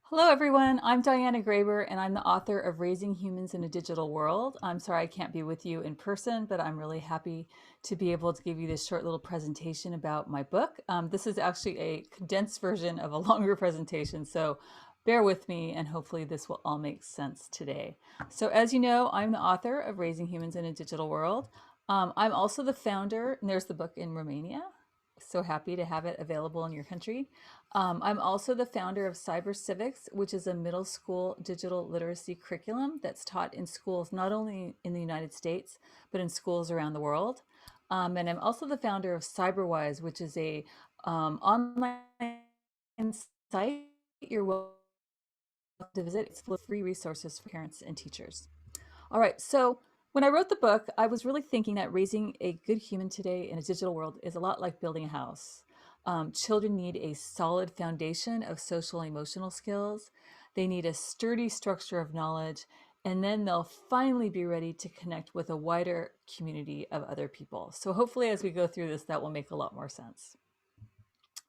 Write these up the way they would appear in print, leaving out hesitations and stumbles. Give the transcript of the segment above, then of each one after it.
Hello, everyone. I'm Diana Graber, and I'm the author of Raising Humans in a Digital World. I'm sorry I can't be with you in person, but I'm really happy to be able to give you this short little presentation about my book. This is actually a condensed version of a longer presentation, so bear with me, and hopefully this will all make sense today. So as you know, I'm the author of Raising Humans in a Digital World. I'm also the founder, and there's the book in Romania. So happy to have it available in your country. I'm also the founder of Cyber Civics, which is a middle school digital literacy curriculum that's taught in schools not only in the United States, but in schools around the world. And I'm also the founder of CyberWise, which is a online site you're welcome to visit. It's full of free resources for parents and teachers. All right, so when I wrote the book, I was really thinking that raising a good human today in a digital world is a lot like building a house. Children need a solid foundation of social and emotional skills. They need a sturdy structure of knowledge, and then they'll finally be ready to connect with a wider community of other people. So hopefully as we go through this, that will make a lot more sense.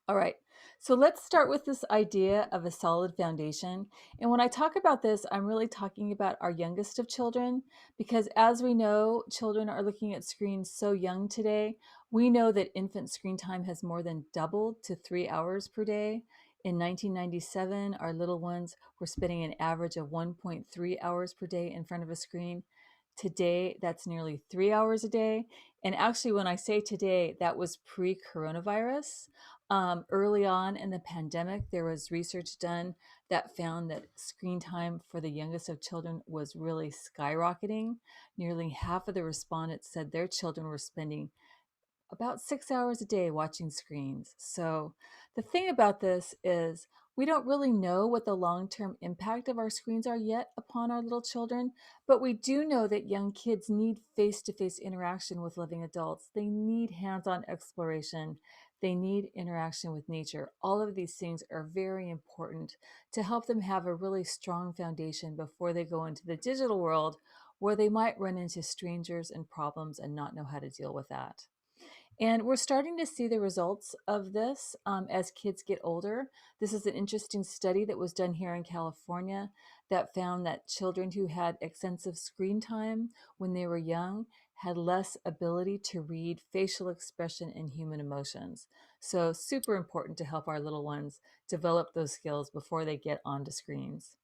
All right, so let's start with this idea of a solid foundation. And when I talk about this, I'm really talking about our youngest of children, because as we know, children are looking at screens so young today. We know that infant screen time has more than doubled to 3 hours per day. In 1997, our little ones were spending an average of 1.3 hours per day in front of a screen. Today, that's nearly 3 hours a day. And actually, when I say today, that was pre-coronavirus. Early on in the pandemic, there was research done that found that screen time for the youngest of children was really skyrocketing. Nearly half of the respondents said their children were spending about 6 hours a day watching screens. So the thing about this is we don't really know what the long-term impact of our screens are yet upon our little children, but we do know that young kids need face-to-face interaction with living adults. They need hands-on exploration. They need interaction with nature. All of these things are very important to help them have a really strong foundation before they go into the digital world where they might run into strangers and problems and not know how to deal with that. And we're starting to see the results of this as kids get older. This is an interesting study that was done here in California that found that children who had extensive screen time when they were young had less ability to read facial expression and human emotions. So super important to help our little ones develop those skills before they get onto screens.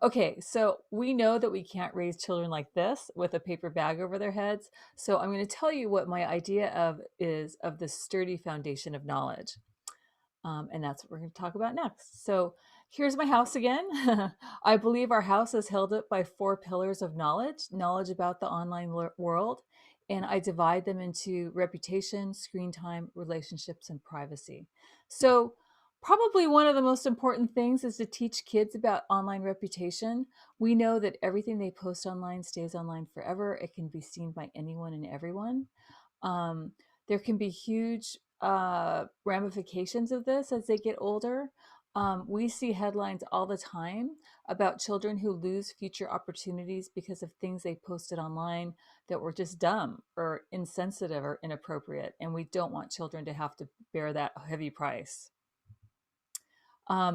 Okay, so we know that we can't raise children like this with a paper bag over their heads. So I'm going to tell you what my idea of is of this sturdy foundation of knowledge. And that's what we're going to talk about next. So here's my house again. I believe our house is held up by 4 pillars of knowledge about the online world. And I divide them into reputation, screen time, relationships, and privacy. So probably one of the most important things is to teach kids about online reputation. We know that everything they post online stays online forever. It can be seen by anyone and everyone. Um, there can be huge ramifications of this as they get older. We see headlines all the time about children who lose future opportunities because of things they posted online that were just dumb or insensitive or inappropriate. And we don't want children to have to bear that heavy price.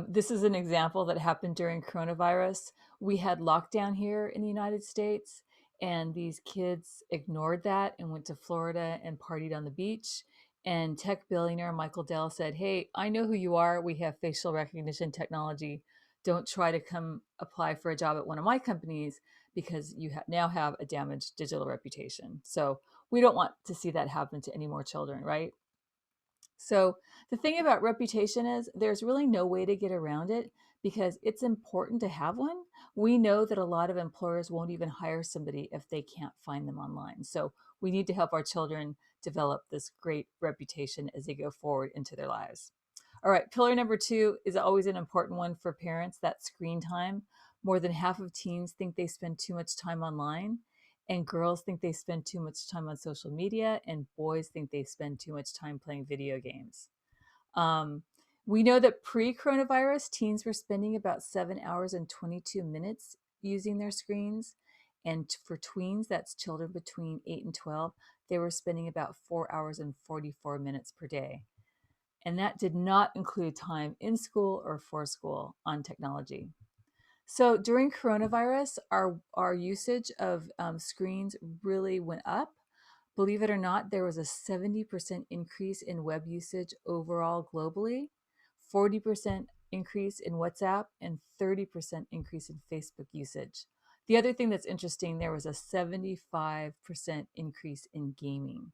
This is an example that happened during coronavirus. We had lockdown here in the United States, and these kids ignored that and went to Florida and partied on the beach. And tech billionaire Michael Dell said, "Hey, I know who you are. We have facial recognition technology. Don't try to come apply for a job at one of my companies because you now have a damaged digital reputation." So we don't want to see that happen to any more children, right? So the thing about reputation is there's really no way to get around it because it's important to have one. We know that a lot of employers won't even hire somebody if they can't find them online. So we need to help our children develop this great reputation as they go forward into their lives. All right, pillar number 2 is always an important one for parents, that's screen time. More than half of teens think they spend too much time online, and girls think they spend too much time on social media, and boys think they spend too much time playing video games. Um, we know that pre-coronavirus, teens were spending about 7 hours and 22 minutes using their screens. And for tweens, that's children between 8 and 12, they were spending about 4 hours and 44 minutes per day. And that did not include time in school or for school on technology. So during coronavirus, our usage of screens really went up. Believe it or not, there was a 70% increase in web usage overall globally, 40% increase in WhatsApp, and 30% increase in Facebook usage. The other thing that's interesting, there was a 75% increase in gaming.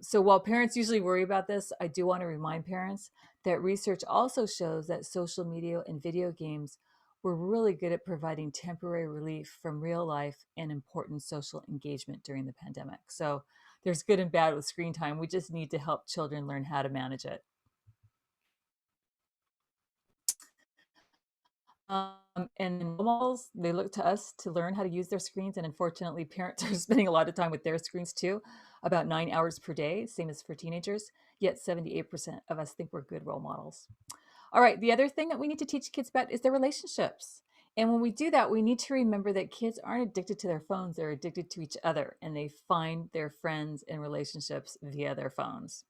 So while parents usually worry about this, I do want to remind parents that research also shows that social media and video games were really good at providing temporary relief from real life and important social engagement during the pandemic. So there's good and bad with screen time. We just need to help children learn how to manage it. And role models, they look to us to learn how to use their screens. And unfortunately, parents are spending a lot of time with their screens too, about 9 hours per day, same as for teenagers. Yet 78% of us think we're good role models. All right, the other thing that we need to teach kids about is their relationships. And when we do that, we need to remember that kids aren't addicted to their phones, they're addicted to each other, and they find their friends and relationships via their phones.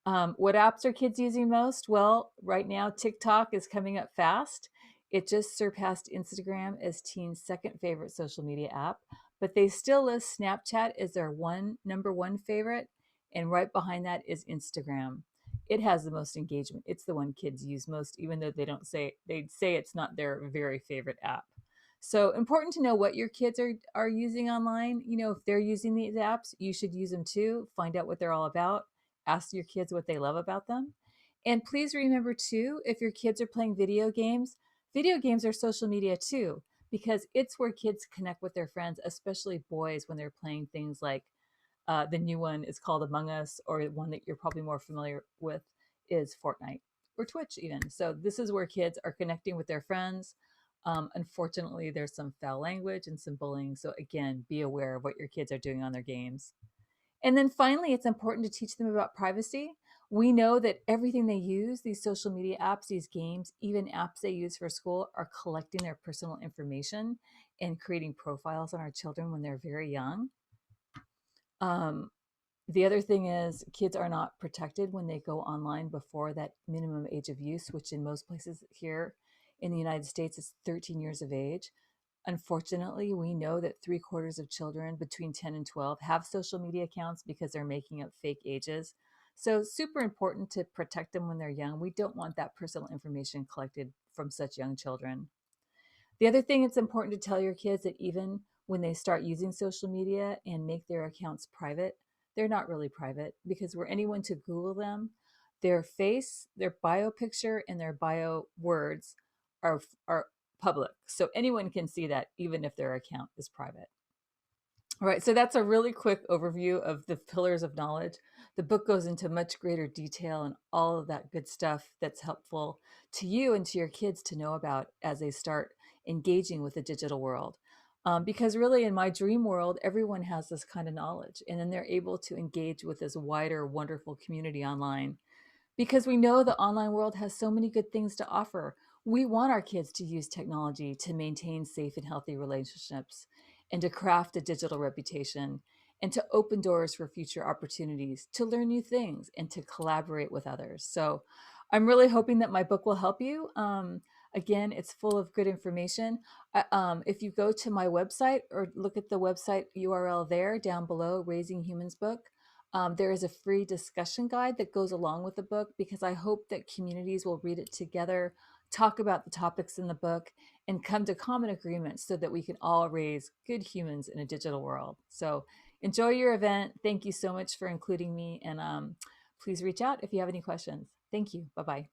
What apps are kids using most? Well, right now, TikTok is coming up fast. It just surpassed Instagram as teens' second favorite social media app, but they still list Snapchat as their number one favorite, and right behind that is Instagram. It has the most engagement. It's the one kids use most, even though they say it's not their very favorite app. So important to know what your kids are using online. You know, if they're using these apps, you should use them too. Find out what they're all about. Ask your kids what they love about them. And please remember too, if your kids are playing video games are social media too, because it's where kids connect with their friends, especially boys when they're playing things like the new one is called Among Us, or one that you're probably more familiar with is Fortnite or Twitch even. So this is where kids are connecting with their friends. Unfortunately, there's some foul language and some bullying. So again, be aware of what your kids are doing on their games. And then finally, it's important to teach them about privacy. We know that everything they use, these social media apps, these games, even apps they use for school, are collecting their personal information and creating profiles on our children when they're very young. Um, the other thing is kids are not protected when they go online before that minimum age of use, which in most places here in the United States is 13 years of age. Unfortunately, we know that 3/4 of children between 10 and 12 have social media accounts because they're making up fake ages. So super important to protect them when they're young. We don't want that personal information collected from such young children. The other thing it's important to tell your kids that even when they start using social media and make their accounts private, they're not really private, because were anyone to Google them, their face, their bio picture, and their bio words are public. So anyone can see that even if their account is private. All right, so that's a really quick overview of the pillars of knowledge. The book goes into much greater detail and all of that good stuff that's helpful to you and to your kids to know about as they start engaging with the digital world. Because really, in my dream world, everyone has this kind of knowledge, and then they're able to engage with this wider, wonderful community online, because we know the online world has so many good things to offer. We want our kids to use technology to maintain safe and healthy relationships, and to craft a digital reputation, and to open doors for future opportunities, to learn new things, and to collaborate with others. So I'm really hoping that my book will help you. Again, it's full of good information. If you go to my website or look at the website URL there down below, Raising Humans book, there is a free discussion guide that goes along with the book, because I hope that communities will read it together, talk about the topics in the book, and come to common agreements so that we can all raise good humans in a digital world. So enjoy your event. Thank you so much for including me. And please reach out if you have any questions. Thank you. Bye-bye.